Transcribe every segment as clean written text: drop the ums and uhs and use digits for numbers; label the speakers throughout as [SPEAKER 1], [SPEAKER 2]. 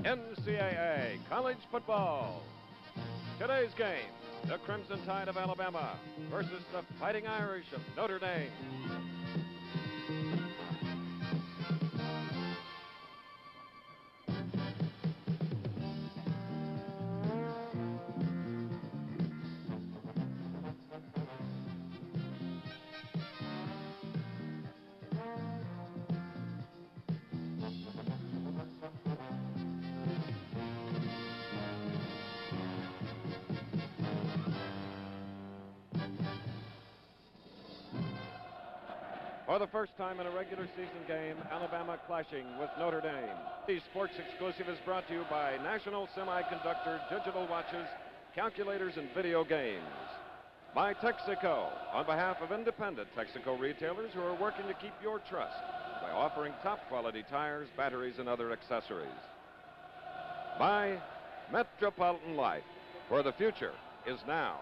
[SPEAKER 1] NCAA college football. Today's game, the Crimson Tide of Alabama versus the Fighting Irish of Notre Dame. For the first time in a regular season game, Alabama clashing with Notre Dame. The Sports Exclusive is brought to you by National Semiconductor Digital Watches, Calculators, and Video Games. By Texaco, on behalf of independent Texaco retailers who are working to keep your trust by offering top quality tires, batteries, and other accessories. By Metropolitan Life, where the future is now.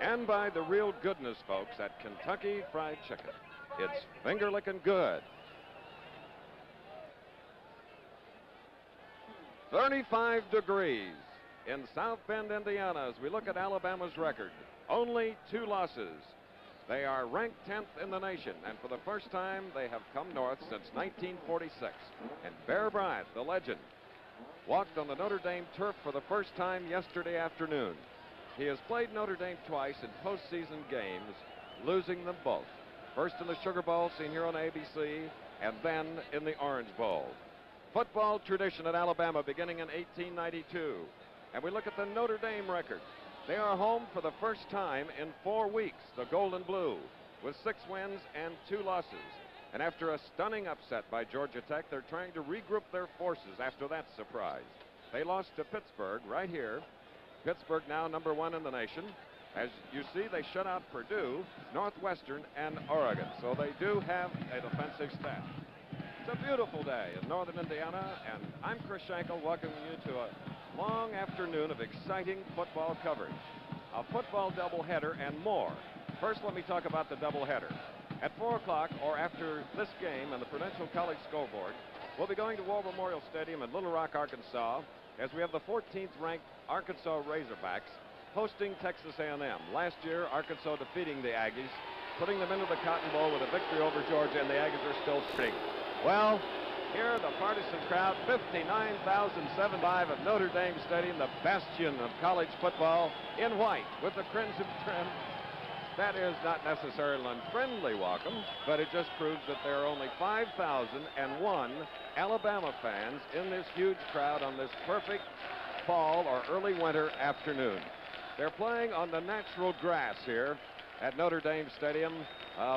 [SPEAKER 1] And by the real goodness folks at Kentucky Fried Chicken. It's finger-licking good. 35 degrees in South Bend, Indiana, as we look at Alabama's record. Only 2 losses. They are ranked 10th in the nation, and for the first time, they have come north since 1946. And Bear Bryant, the legend, walked on the Notre Dame turf for the first time yesterday afternoon. He has played Notre Dame twice in postseason games, losing them both. First in the Sugar Bowl, seen here on ABC, and then in the Orange Bowl. Football tradition at Alabama beginning in 1892. And we look at the Notre Dame record. They are home for the first time in 4 weeks, the Gold and Blue, with 6 wins and 2 losses. And after a stunning upset by Georgia Tech, they're trying to regroup their forces after that surprise. They lost to Pittsburgh right here. Pittsburgh now number 1 in the nation. As you see, they shut out Purdue, Northwestern, and Oregon. So they do have an offensive staff. It's a beautiful day in northern Indiana, and I'm Chris Schenkel welcoming you to a long afternoon of exciting football coverage. A football doubleheader and more. First, let me talk about the doubleheader. At 4 o'clock, or after this game on the Prudential College scoreboard, we'll be going to War Memorial Stadium in Little Rock, Arkansas, as we have the 14th ranked Arkansas Razorbacks hosting Texas A&M. Last year, Arkansas defeating the Aggies, putting them into the Cotton Bowl with a victory over Georgia, and the Aggies are still spring. Well, here the partisan crowd, 59,075 at Notre Dame Stadium, the bastion of college football, in white with the crimson trim. That is not necessarily an unfriendly welcome, but it just proves that there are only 5,001 Alabama fans in this huge crowd on this perfect fall or early winter afternoon. They're playing on the natural grass here at Notre Dame Stadium,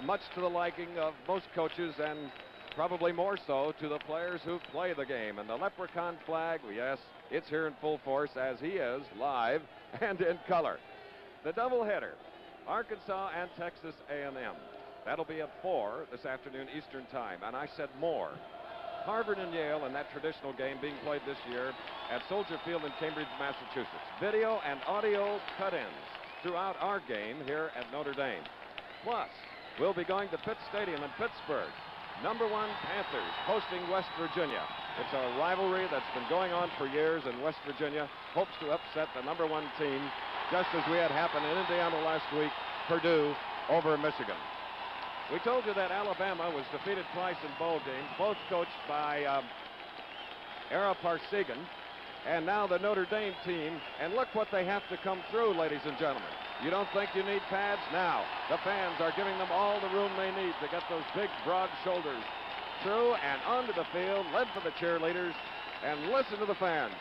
[SPEAKER 1] much to the liking of most coaches and probably more so to the players who play the game. And the leprechaun flag, yes, it's here in full force as he is, live and in color. The doubleheader, Arkansas and Texas A&M. That'll be at 4 this afternoon Eastern time. And I said more. Harvard and Yale in that traditional game being played this year at Soldier Field in Cambridge, Massachusetts. Video and audio cut-ins throughout our game here at Notre Dame. Plus, we'll be going to Pitt Stadium in Pittsburgh. Number 1 Panthers hosting West Virginia. It's a rivalry that's been going on for years, and West Virginia hopes to upset the number 1 team, just as we had happened in Indiana last week, Purdue over Michigan. We told you that Alabama was defeated twice in bowl games, both coached by Ara Parseghian, and now the Notre Dame team, and look what they have to come through, ladies and gentlemen. You don't think you need pads? Now, the fans are giving them all the room they need to get those big, broad shoulders through and onto the field, led for the cheerleaders, and listen to the fans.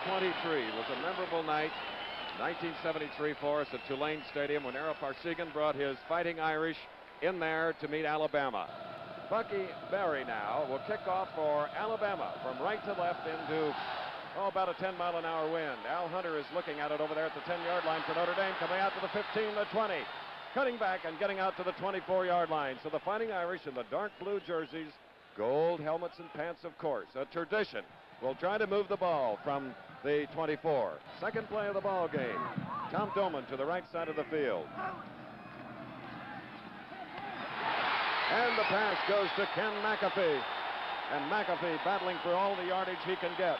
[SPEAKER 1] '23 was a memorable night, 1973 for us at Tulane Stadium when Ara Parseghian brought his Fighting Irish in there to meet Alabama. Bucky Berry now will kick off for Alabama from right to left into, about a 10-mile-an-hour wind. Al Hunter is looking at it over there at the 10-yard line for Notre Dame, coming out to the 15, the 20, cutting back and getting out to the 24-yard line. So the Fighting Irish in the dark blue jerseys, gold helmets and pants, of course, a tradition will try to move the ball from the 24. Second play of the ball game. Tom Doman to the right side of the field. And the pass goes to Ken McAfee. And McAfee battling for all the yardage he can get.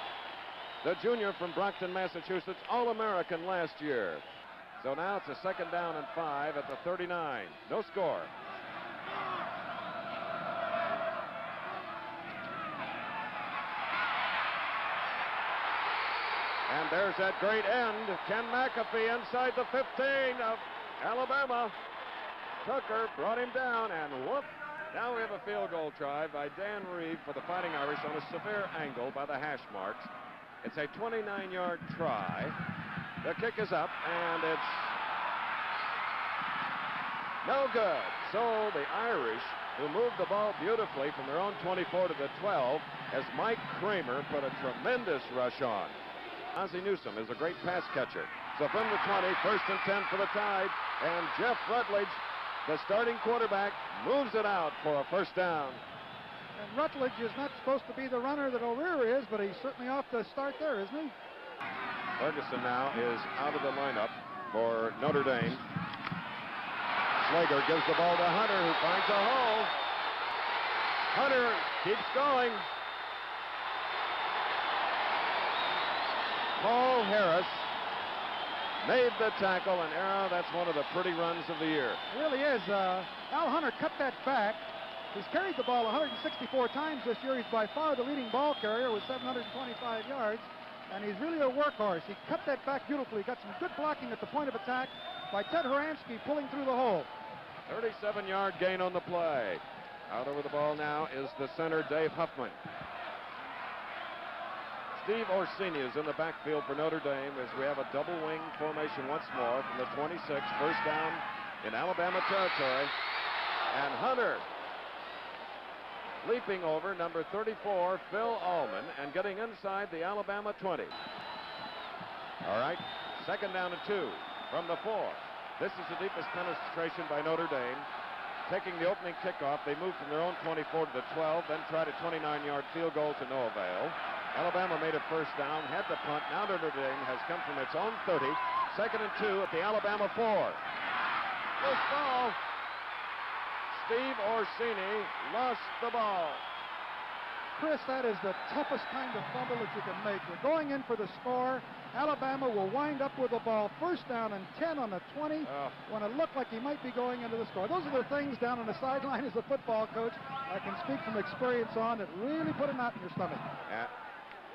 [SPEAKER 1] The junior from Brockton, Massachusetts, All-American last year. So now it's a 2nd down and 5 at the 39. No score. And there's that great end. Ken McAfee inside the 15 of Alabama. Tucker brought him down, and whoop. Now we have a field goal try by Dan Reeve for the Fighting Irish on a severe angle by the hash marks. It's a 29-yard try. The kick is up, and it's no good. So the Irish, who moved the ball beautifully from their own 24 to the 12, as Mike Kramer put a tremendous rush on. Ozzie Newsome is a great pass catcher. So from the 20, 1st and 10 for the Tide, and Jeff Rutledge, the starting quarterback, moves it out for a 1st down.
[SPEAKER 2] And Rutledge is not supposed to be the runner that O'Rear is, but he's certainly off to start there, isn't he?
[SPEAKER 1] Ferguson now is out of the lineup for Notre Dame. Slager gives the ball to Hunter, who finds a hole. Hunter keeps going. Paul Harris made the tackle, and Ara, that's one of the pretty runs of the year.
[SPEAKER 2] It really is. Al Hunter cut that back. He's carried the ball 164 times this year. He's by far the leading ball carrier with 725 yards, and he's really a workhorse. He cut that back beautifully. Got some good blocking at the point of attack by Ted Horansky pulling through the hole.
[SPEAKER 1] 37-yard gain on the play. Out over the ball now is the center, Dave Huffman. Steve Orsini is in the backfield for Notre Dame as we have a double wing formation once more from the 26, 1st down in Alabama territory. And Hunter leaping over number 34, Phil Allman, and getting inside the Alabama 20. All right, 2nd down and 2 from the 4. This is the deepest penetration by Notre Dame. Taking the opening kickoff, they move from their own 24 to the 12, then tried a 29-yard field goal to no avail. Alabama made a 1st down, had the punt. Now Notre Dame has come from its own 30. 2nd and 2 at the Alabama 4. Loose ball. Steve Orsini lost the ball.
[SPEAKER 2] Chris, that is the toughest kind of fumble that you can make. You're going in for the score. Alabama will wind up with the ball 1st down and 10 on the 20 when it looked like he might be going into the score. Those are the things down on the sideline as a football coach I can speak from experience on that really put a knot in your stomach.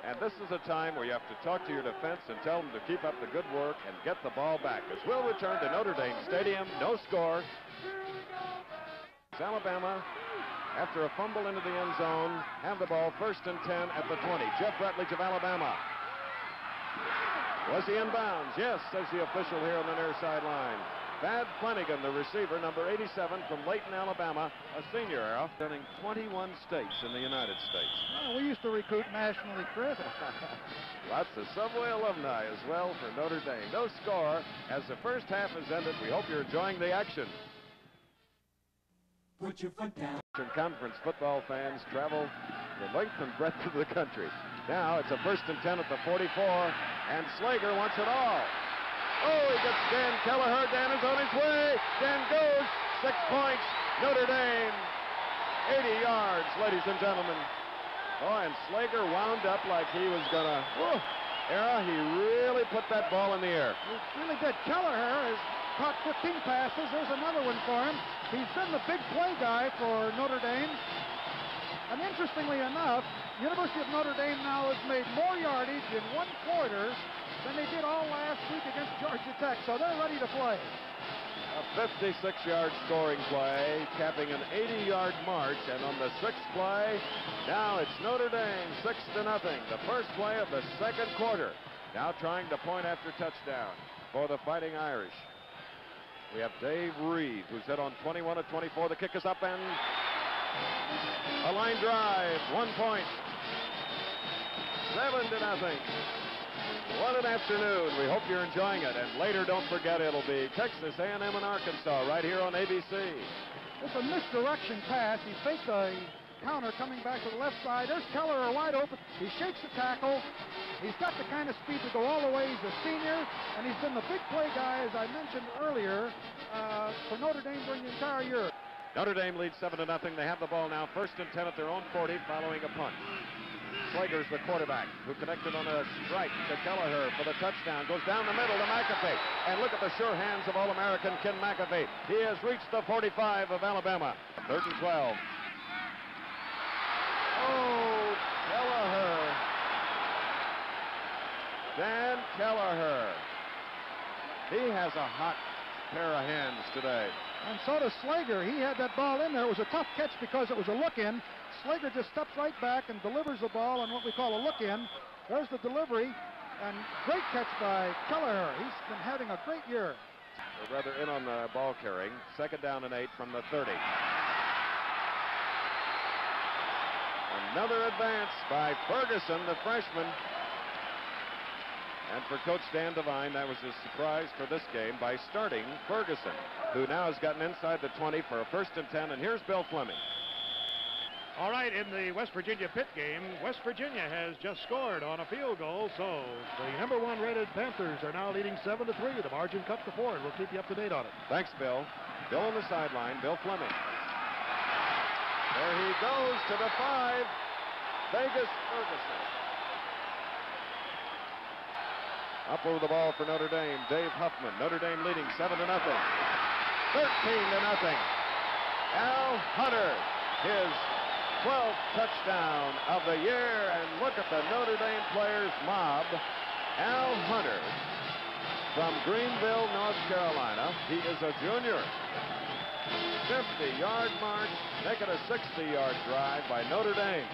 [SPEAKER 1] And this is a time where you have to talk to your defense and tell them to keep up the good work and get the ball back. As we'll return to Notre Dame Stadium, no score. It's Alabama, after a fumble into the end zone, have the ball 1st and 10 at the 20. Jeff Rutledge of Alabama. Was he in bounds? Yes, says the official here on the near sideline. Thad Flanagan, the receiver, number 87 from Layton, Alabama, a senior, Ara, running 21 states in the United States.
[SPEAKER 2] Well, we used to recruit nationally, Chris.
[SPEAKER 1] Lots of Subway alumni as well for Notre Dame. No score as the 1st half has ended. We hope you're enjoying the action.
[SPEAKER 3] Put your foot down.
[SPEAKER 1] Conference football fans travel the length and breadth of the country. Now it's a 1st and 10 at the 44, and Slager wants it all. Oh, he gets Dan Kelleher. Dan is on his way. Dan goes. 6 points. Notre Dame. 80 yards, ladies and gentlemen. Oh, and Slager wound up like he was going to. Ara, he really put that ball in the air.
[SPEAKER 2] He really did. Kelleher has caught 15 passes. There's another one for him. He's been the big play guy for Notre Dame. And interestingly enough, University of Notre Dame now has made more yardage in 1 quarter than they did all last week against Georgia Tech, so they're ready to play.
[SPEAKER 1] A 56-yard scoring play, capping an 80-yard march, and on the 6th play, now it's Notre Dame 6-0. The 1st play of the 2nd quarter. Now trying to point after touchdown for the Fighting Irish. We have Dave Reed, who's hit on 21 of 24. The kick is up, and a line drive, 1 point. 7-0. What an afternoon. We hope you're enjoying it. And later, don't forget, it'll be Texas A&M and Arkansas right here on ABC.
[SPEAKER 2] It's a misdirection pass. He faked a counter coming back to the left side. There's Keller wide open. He shakes the tackle. He's got the kind of speed to go all the way. He's a senior, and he's been the big play guy, as I mentioned earlier, for Notre Dame during the entire year.
[SPEAKER 1] Notre Dame leads 7-0. They have the ball now, 1st and 10 at their own 40, following a punt. Slager's the quarterback, who connected on a strike to Kelleher for the touchdown. Goes down the middle to McAfee. And look at the sure hands of All-American Ken McAfee. He has reached the 45 of Alabama. 3rd and 12. Oh, Kelleher. Dan Kelleher. He has a hot pair of hands today.
[SPEAKER 2] And so does Slager. He had that ball in there. It was a tough catch because it was a look-in. Slager just steps right back and delivers the ball on what we call a look-in. There's the delivery, and great catch by Kelleher. He's been having a great year.
[SPEAKER 1] Or rather in on the ball carrying. 2nd down and 8 from the 30. Another advance by Ferguson, the freshman. And for Coach Dan Devine, that was his surprise for this game by starting Ferguson, who now has gotten inside the 20 for a 1st and 10. And here's Bill Fleming.
[SPEAKER 3] All right, in the West Virginia Pitt game, West Virginia has just scored on a field goal, so the #1 rated Panthers are now leading 7-3. The margin cut to 4, and we'll keep you up to date on it.
[SPEAKER 1] Thanks, Bill. Bill on the sideline, Bill Fleming. There he goes to the 5. Vegas Ferguson. Up over the ball for Notre Dame, Dave Huffman. Notre Dame leading 7-0. 13-0. Al Hunter, his 12th touchdown of the year, and look at the Notre Dame players mob. Al Hunter from Greenville, North Carolina. He is a junior. 50-yard march, make it a 60-yard drive by Notre Dame.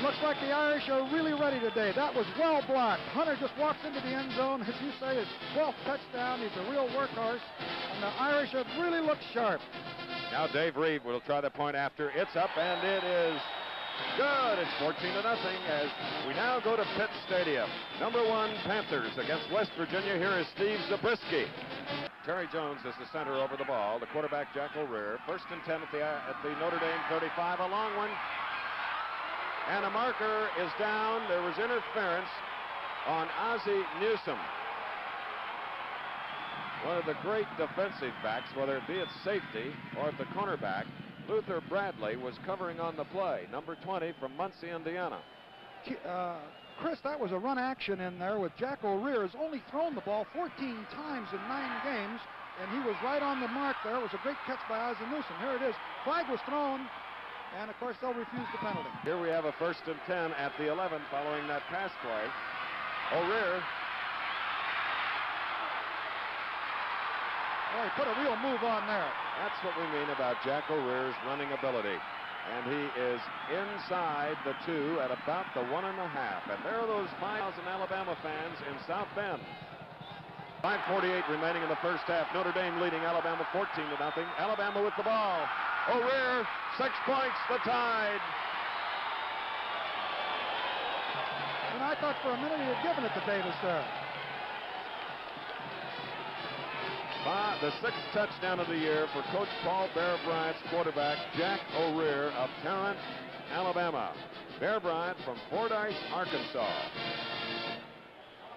[SPEAKER 2] Looks like the Irish are really ready today. That was well blocked. Hunter just walks into the end zone. As you say, his 12th touchdown. He's a real workhorse. And the Irish have really looked sharp.
[SPEAKER 1] Now Dave Reed will try the point after. It's up, and it is good. It's 14-0 as we now go to Pitt Stadium. #1 Panthers against West Virginia. Here is Steve Zabriskie. Terry Jones is the center over the ball. The quarterback, Jack O'Rear. 1st and 10 at the Notre Dame 35. A long one. And a marker is down. There was interference on Ozzie Newsome. One of the great defensive backs, whether it be at safety or at the cornerback. Luther Bradley was covering on the play. Number 20 from Muncie, Indiana.
[SPEAKER 2] Chris, that was a run action in there with Jack O'Rear. Has only thrown the ball 14 times in 9 games, and he was right on the mark there. It was a great catch by Ozzie Newsome. Here it is. Flag was thrown. And, of course, they'll refuse the penalty.
[SPEAKER 1] Here we have a 1st and 10 at the 11 following that pass play. O'Rear.
[SPEAKER 2] Well, he put a real move on there.
[SPEAKER 1] That's what we mean about Jack O'Rear's running ability. And he is inside the 2 at about the 1.5. And there are those 5,000 Alabama fans in South Bend. 5:48 remaining in the first half. Notre Dame leading Alabama 14-0. Alabama with the ball. O'Rear, 6 points, the Tide.
[SPEAKER 2] And I thought for a minute he had given it to Davis there.
[SPEAKER 1] The 6th touchdown of the year for Coach Paul Bear Bryant's quarterback, Jack O'Rear of Tarrant, Alabama. Bear Bryant from Fordyce, Arkansas.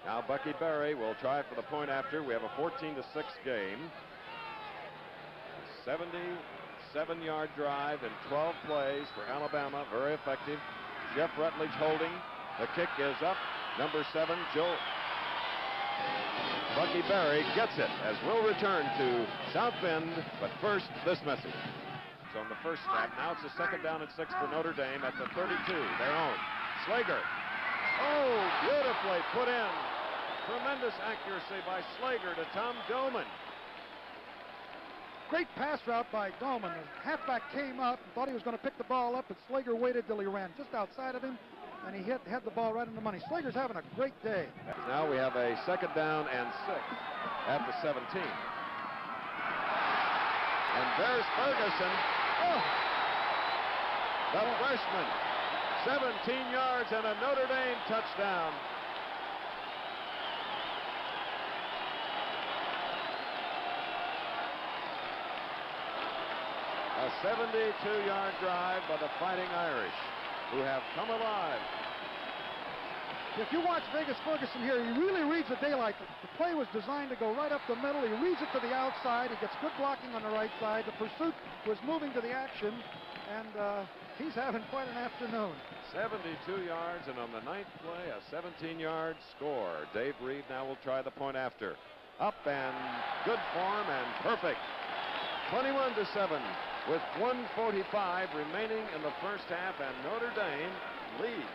[SPEAKER 1] Now Bucky Berry will try for the point after. We have a 14-6 game. 77-yard drive in 12 plays for Alabama. Very effective. Jeff Rutledge holding. The kick is up. Number 7, Joe. Bucky Berry gets it as we'll return to South Bend. But first, this message. It's on the first snap. Now it's a 2nd down and 6 for Notre Dame at the 32, their own. Slager. Oh, beautifully put in. Tremendous accuracy by Slager to Tom Doman.
[SPEAKER 2] Great pass route by Doman. The halfback came up and thought he was going to pick the ball up, but Slager waited till he ran just outside of him, and he had the ball right in the money. Slager's having a great day.
[SPEAKER 1] Now we have a 2nd down and 6 at the 17. And there's Ferguson. Oh, the freshman. 17 yards and a Notre Dame touchdown. A 72-yard drive by the Fighting Irish, who have come alive.
[SPEAKER 2] If you watch Vegas Ferguson here, he really reads the daylight. The play was designed to go right up the middle. He reads it to the outside. He gets good blocking on the right side. The pursuit was moving to the action, and he's having quite an afternoon.
[SPEAKER 1] 72 yards, and on the ninth play, a 17-yard score. Dave Reed now will try the point after. Up and good form and perfect. 21-7 with 1:45 remaining in the first half, and Notre Dame leads.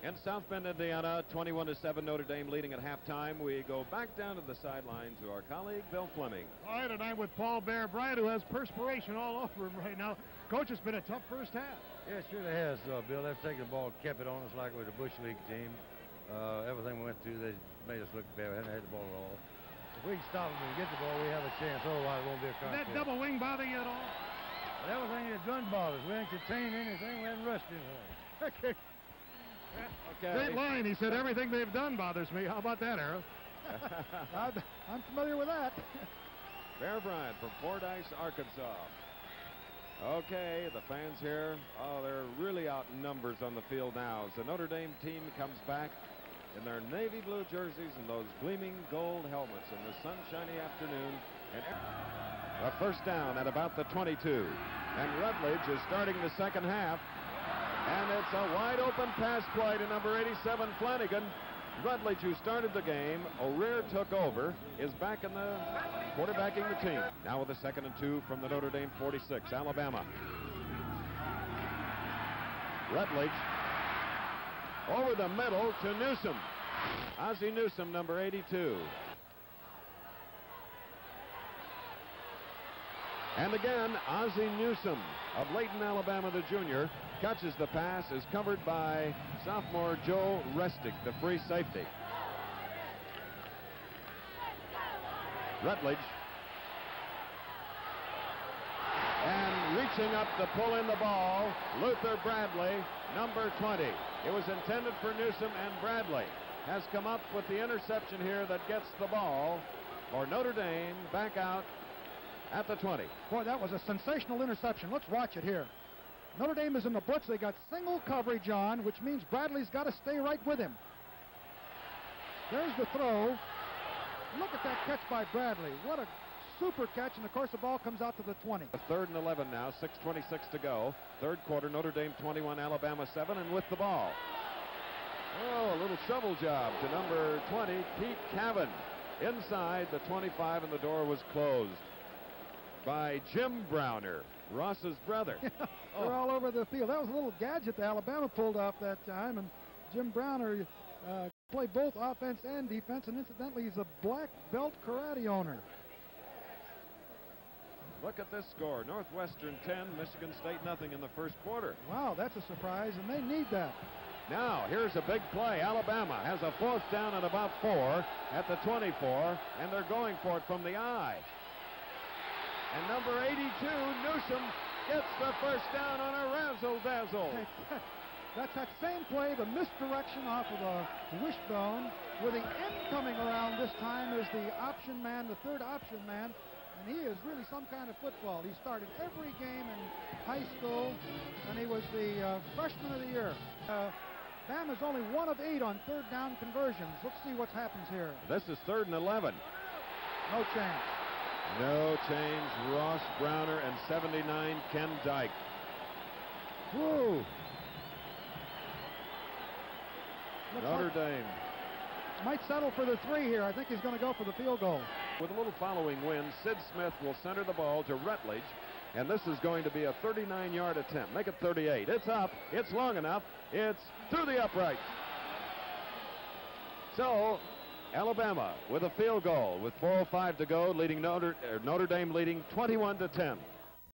[SPEAKER 1] In South Bend, Indiana, 21-7, Notre Dame leading at halftime. We go back down to the sideline to our colleague, Bill Fleming.
[SPEAKER 3] All right, and I'm with Paul Bear Bryant, who has perspiration all over him right now. Coach, it's been a tough first half.
[SPEAKER 4] Yeah, it sure has, Bill. They've taken the ball, kept it on us like with the Bush League team. Everything we went through, they made us look bad. We hadn't had the ball at all. If we can stop them and get the ball, we have a chance. Otherwise, it won't be a contest.
[SPEAKER 3] Did that double wing bother you at all?
[SPEAKER 4] But everything is gun bothers. We ain't contained anything. We haven't rushed anything.
[SPEAKER 3] Okay. Great line. He said everything they've done bothers me. How about that, Arrow?
[SPEAKER 2] I'm familiar with that.
[SPEAKER 1] Bear Bryant from Fordyce, Arkansas. Okay, the fans here, they're really out in numbers on the field now as the Notre Dame team comes back in their navy blue jerseys and those gleaming gold helmets in the sunshiny afternoon. And a first down at about the 22. And Rutledge is starting the second half. And it's a wide-open pass play to number 87, Flanagan. Rutledge, who started the game, O'Rear took over, is back in the quarterbacking the team. Now with a 2nd and 2 from the Notre Dame 46, Alabama. Rutledge over the middle to Newsom. Ozzie Newsom, number 82. And again, Ozzie Newsom of Layton, Alabama, the junior, catches the pass, is covered by sophomore Joe Restic, the free safety. Rutledge. And reaching up to pull in the ball, Luther Bradley, number 20. It was intended for Newsom, and Bradley has come up with the interception here that gets the ball for Notre Dame back out at the 20.
[SPEAKER 2] Boy, that was a sensational interception. Let's watch it here. Notre Dame is in the blitz. They got single coverage on, which means Bradley's got to stay right with him. There's the throw. Look at that catch by Bradley. What a super catch, and of course the ball comes out to the 20.
[SPEAKER 1] 3rd and 11 now, 6:26 to go. Third quarter, Notre Dame 21, Alabama 7, and with the ball. Oh, a little shovel job to number 20, Pete Cavan. Inside the 25, and the door was closed by Jim Browner, Ross's brother.
[SPEAKER 2] They're all over the field. That was a little gadget that Alabama pulled off that time, and Jim Browner played both offense and defense, and incidentally, he's a black belt karate owner.
[SPEAKER 1] Look at this score. Northwestern 10, Michigan State nothing in the first quarter.
[SPEAKER 2] Wow, that's a surprise, and they need that.
[SPEAKER 1] Now, here's a big play. Alabama has a 4th down and about 4 at the 24, and they're going for it from the I. And number 82, Newsom, gets the first down on a razzle-dazzle.
[SPEAKER 2] That's that same play, the misdirection off of the wishbone, with the end coming around this time is the option man, the third option man, and he is really some kind of football. He started every game in high school, and he was the freshman of the year. Bama's only 1 of 8 on 3rd down conversions. Let's see what happens here.
[SPEAKER 1] This is 3rd and 11.
[SPEAKER 2] No change.
[SPEAKER 1] No change. Ross Browner and 79 Ken Dyke.
[SPEAKER 2] Whoa.
[SPEAKER 1] Notre Dame
[SPEAKER 2] might settle for the 3 here. I think he's going to go for the field goal.
[SPEAKER 1] With a little following wind, Sid Smith will center the ball to Rutledge, and this is going to be a 39-yard attempt. Make it 38. It's up. It's long enough. It's through the uprights. So Alabama with a field goal with 4:05 to go, leading Notre Dame leading 21-10.